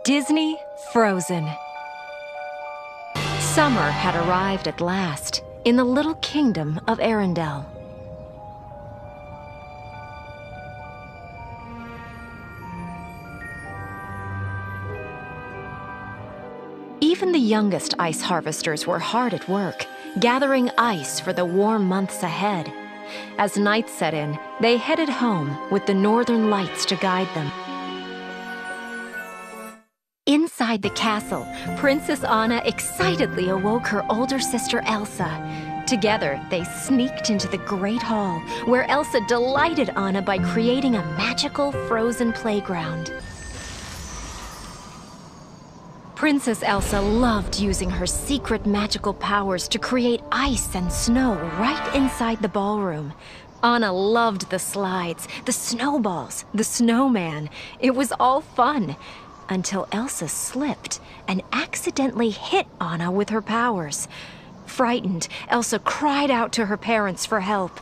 Disney Frozen. Summer had arrived at last in the little kingdom of Arendelle. Even the youngest ice harvesters were hard at work, gathering ice for the warm months ahead. As night set in, they headed home with the northern lights to guide them. Inside the castle, Princess Anna excitedly awoke her older sister Elsa. Together, they sneaked into the Great Hall, where Elsa delighted Anna by creating a magical frozen playground. Princess Elsa loved using her secret magical powers to create ice and snow right inside the ballroom. Anna loved the slides, the snowballs, the snowman. It was all fun. Until Elsa slipped and accidentally hit Anna with her powers. Frightened, Elsa cried out to her parents for help.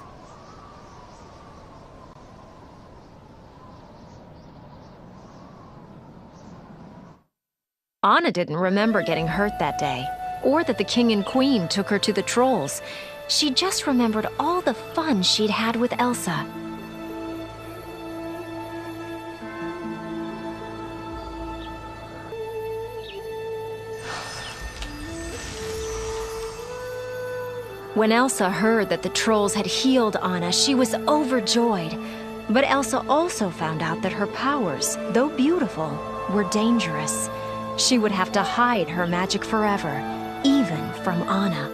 Anna didn't remember getting hurt that day, or that the king and queen took her to the trolls. She just remembered all the fun she'd had with Elsa. When Elsa heard that the trolls had healed Anna, she was overjoyed. But Elsa also found out that her powers, though beautiful, were dangerous. She would have to hide her magic forever, even from Anna.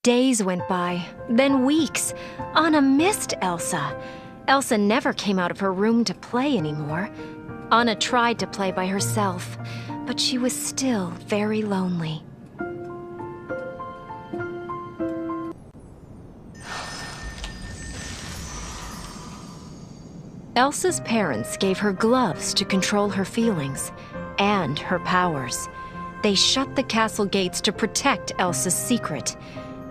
Days went by, then weeks. Anna missed Elsa. Elsa never came out of her room to play anymore. Anna tried to play by herself, but she was still very lonely. Elsa's parents gave her gloves to control her feelings and her powers. They shut the castle gates to protect Elsa's secret,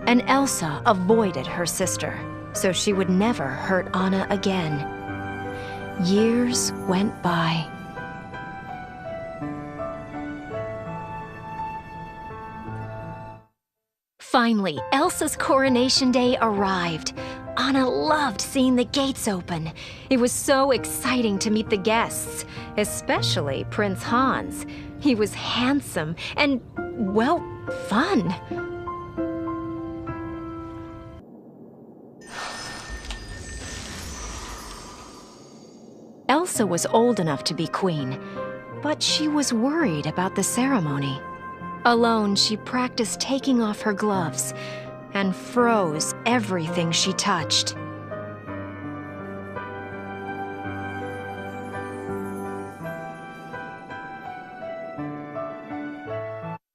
and Elsa avoided her sister, so she would never hurt Anna again. Years went by. Finally, Elsa's coronation day arrived. Anna loved seeing the gates open. It was so exciting to meet the guests, especially Prince Hans. He was handsome and, well, fun. Elsa was old enough to be queen, but she was worried about the ceremony. Alone, she practiced taking off her gloves and froze everything she touched.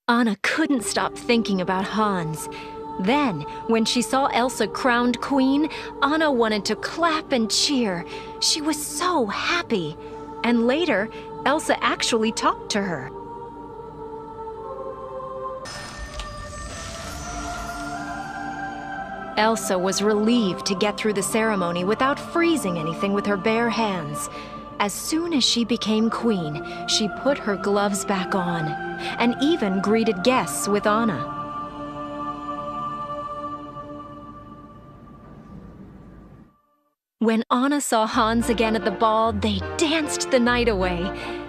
Anna couldn't stop thinking about Hans. Then, when she saw Elsa crowned queen, Anna wanted to clap and cheer. She was so happy. And later, Elsa actually talked to her. Elsa was relieved to get through the ceremony without freezing anything with her bare hands. As soon as she became queen, she put her gloves back on, and even greeted guests with Anna. When Anna saw Hans again at the ball, they danced the night away.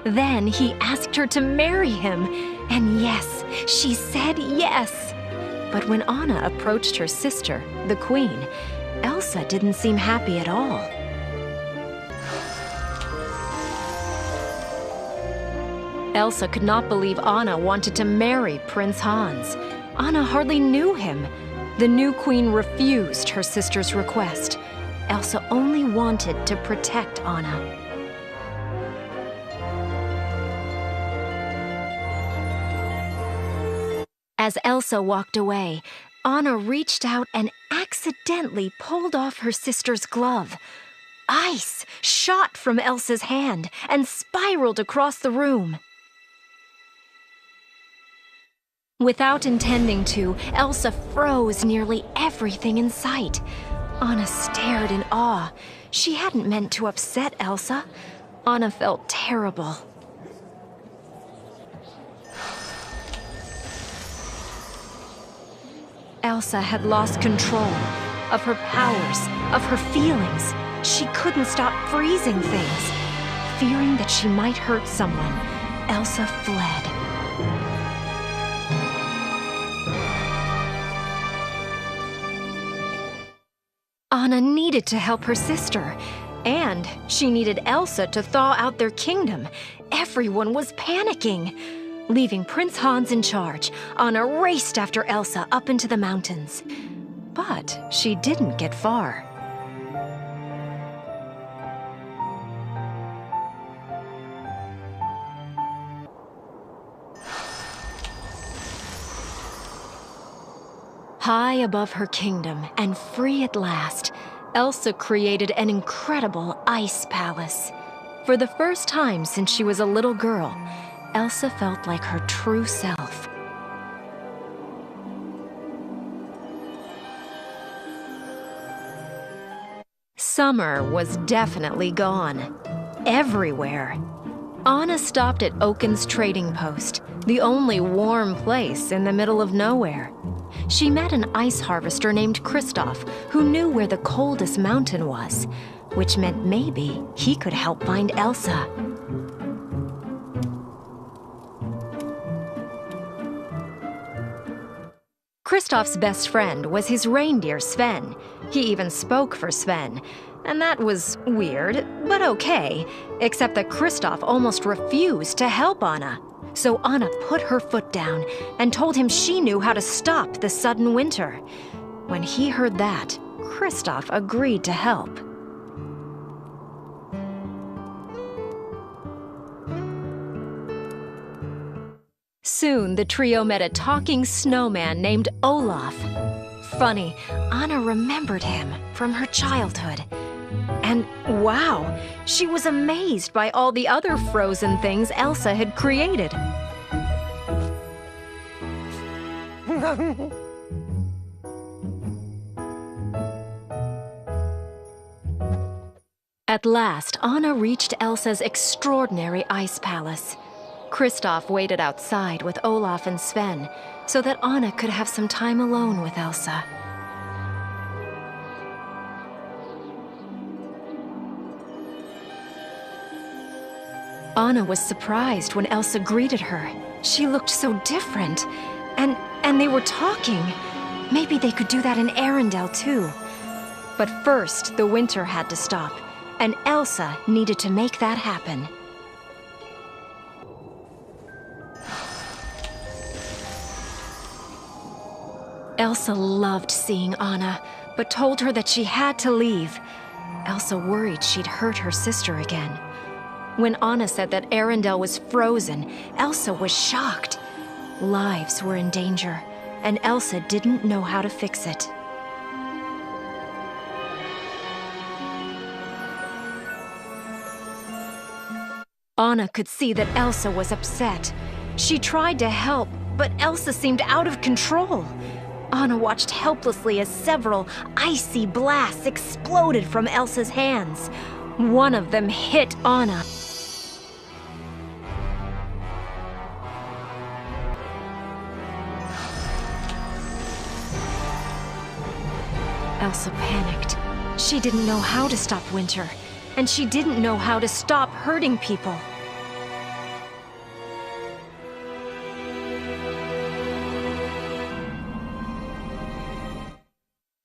Then he asked her to marry him, and yes, she said yes. But when Anna approached her sister, the queen, Elsa didn't seem happy at all. Elsa could not believe Anna wanted to marry Prince Hans. Anna hardly knew him. The new queen refused her sister's request. Elsa only wanted to protect Anna. As Elsa walked away, Anna reached out and accidentally pulled off her sister's glove. Ice shot from Elsa's hand and spiraled across the room. Without intending to, Elsa froze nearly everything in sight. Anna stared in awe. She hadn't meant to upset Elsa. Anna felt terrible. Elsa had lost control of her powers, of her feelings. She couldn't stop freezing things. Fearing that she might hurt someone, Elsa fled. Anna needed to help her sister, and she needed Elsa to thaw out their kingdom. Everyone was panicking. Leaving Prince Hans in charge, Anna raced after Elsa up into the mountains. But she didn't get far. High above her kingdom and free at last, Elsa created an incredible ice palace. For the first time since she was a little girl, Elsa felt like her true self. Summer was definitely gone. Everywhere. Anna stopped at Oaken's trading post, the only warm place in the middle of nowhere. She met an ice harvester named Kristoff, who knew where the coldest mountain was, which meant maybe he could help find Elsa. Kristoff's best friend was his reindeer, Sven. He even spoke for Sven. And that was weird, but okay, except that Kristoff almost refused to help Anna. So Anna put her foot down and told him she knew how to stop the sudden winter. When he heard that, Kristoff agreed to help. Soon, the trio met a talking snowman named Olaf. Funny, Anna remembered him from her childhood. And wow, she was amazed by all the other frozen things Elsa had created. At last, Anna reached Elsa's extraordinary ice palace. Kristoff waited outside with Olaf and Sven so that Anna could have some time alone with Elsa. Anna was surprised when Elsa greeted her. She looked so different. And they were talking. Maybe they could do that in Arendelle too. But first, the winter had to stop, and Elsa needed to make that happen. Elsa loved seeing Anna, but told her that she had to leave. Elsa worried she'd hurt her sister again. When Anna said that Arendelle was frozen, Elsa was shocked. Lives were in danger, and Elsa didn't know how to fix it. Anna could see that Elsa was upset. She tried to help, but Elsa seemed out of control. Anna watched helplessly as several icy blasts exploded from Elsa's hands. One of them hit Anna. Elsa panicked. She didn't know how to stop winter, and she didn't know how to stop hurting people.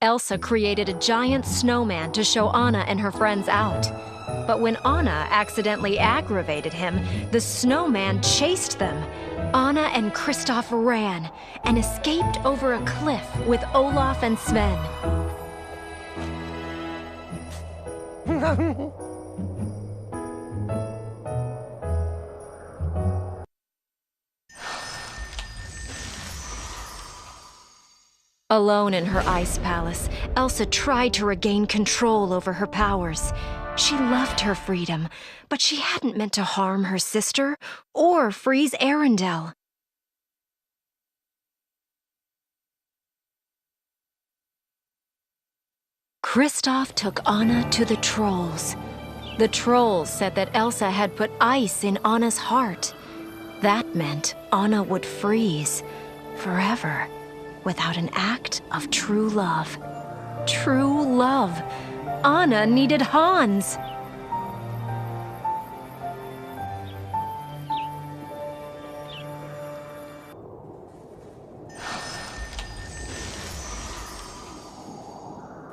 Elsa created a giant snowman to show Anna and her friends out. But when Anna accidentally aggravated him, the snowman chased them. Anna and Kristoff ran and escaped over a cliff with Olaf and Sven. Alone in her ice palace, Elsa tried to regain control over her powers. She loved her freedom, but she hadn't meant to harm her sister or freeze Arendelle. Kristoff took Anna to the trolls. The trolls said that Elsa had put ice in Anna's heart. That meant Anna would freeze forever without an act of true love. True love. Anna needed Hans.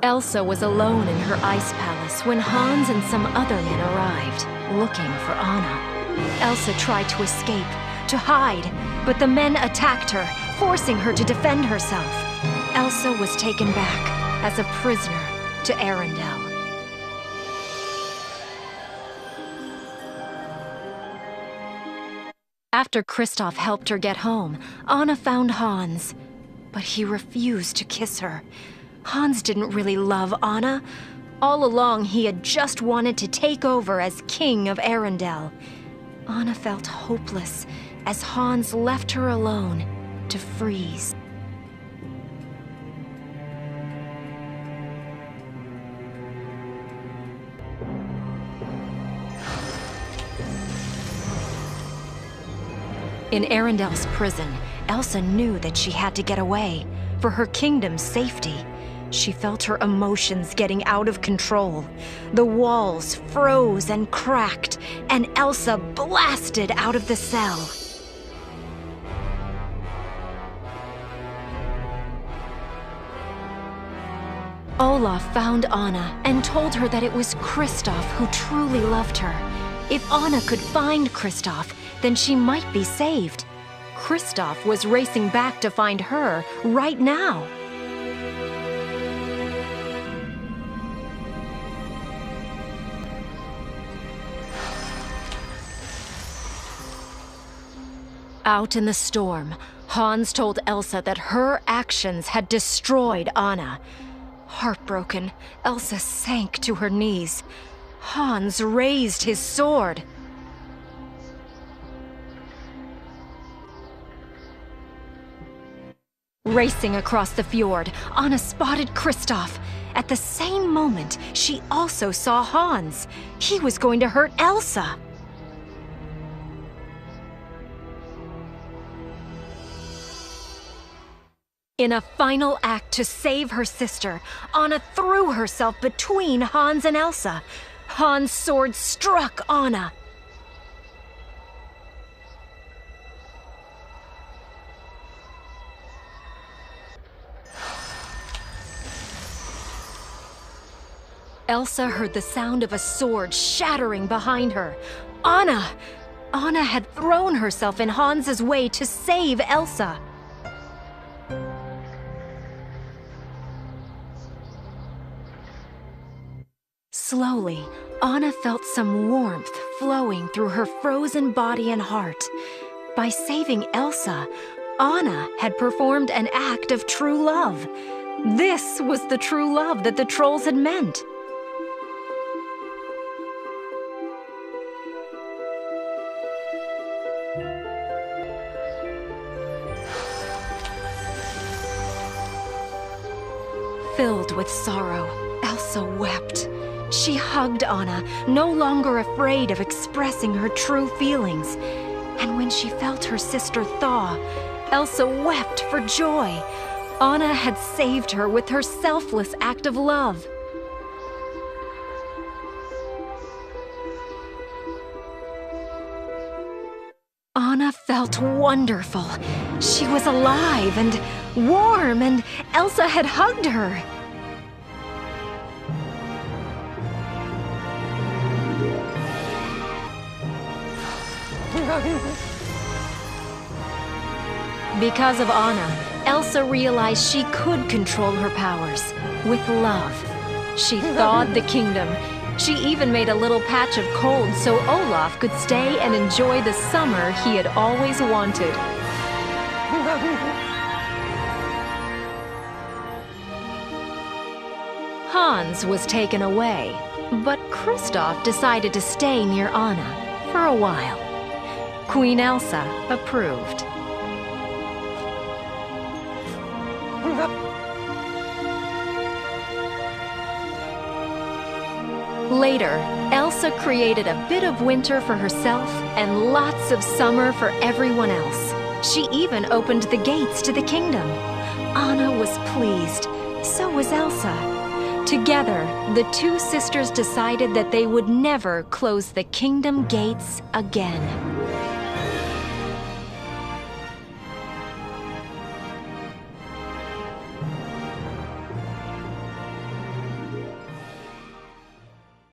Elsa was alone in her ice palace when Hans and some other men arrived, looking for Anna. Elsa tried to escape, to hide, but the men attacked her, forcing her to defend herself. Elsa was taken back as a prisoner to Arendelle. After Kristoff helped her get home, Anna found Hans, but he refused to kiss her. Hans didn't really love Anna. All along, he had just wanted to take over as king of Arendelle. Anna felt hopeless as Hans left her alone to freeze. In Arendelle's prison, Elsa knew that she had to get away for her kingdom's safety. She felt her emotions getting out of control. The walls froze and cracked, and Elsa blasted out of the cell. Olaf found Anna and told her that it was Kristoff who truly loved her. If Anna could find Kristoff, then she might be saved. Kristoff was racing back to find her right now. Out in the storm, Hans told Elsa that her actions had destroyed Anna. Heartbroken, Elsa sank to her knees. Hans raised his sword. Racing across the fjord, Anna spotted Kristoff. At the same moment, she also saw Hans. He was going to hurt Elsa. In a final act to save her sister, Anna threw herself between Hans and Elsa. Hans' sword struck Anna. Elsa heard the sound of a sword shattering behind her. Anna! Anna had thrown herself in Hans's way to save Elsa. Slowly, Anna felt some warmth flowing through her frozen body and heart. By saving Elsa, Anna had performed an act of true love. This was the true love that the trolls had meant. Filled with sorrow, Elsa wept. She hugged Anna, no longer afraid of expressing her true feelings. And when she felt her sister thaw, Elsa wept for joy. Anna had saved her with her selfless act of love. Anna felt wonderful. She was alive and warm, and Elsa had hugged her. Because of Anna, Elsa realized she could control her powers with love. She thawed the kingdom. She even made a little patch of cold so Olaf could stay and enjoy the summer he had always wanted. Hans was taken away, but Kristoff decided to stay near Anna for a while. Queen Elsa approved. Later, Elsa created a bit of winter for herself and lots of summer for everyone else. She even opened the gates to the kingdom. Anna was pleased. So was Elsa. Together, the two sisters decided that they would never close the kingdom gates again.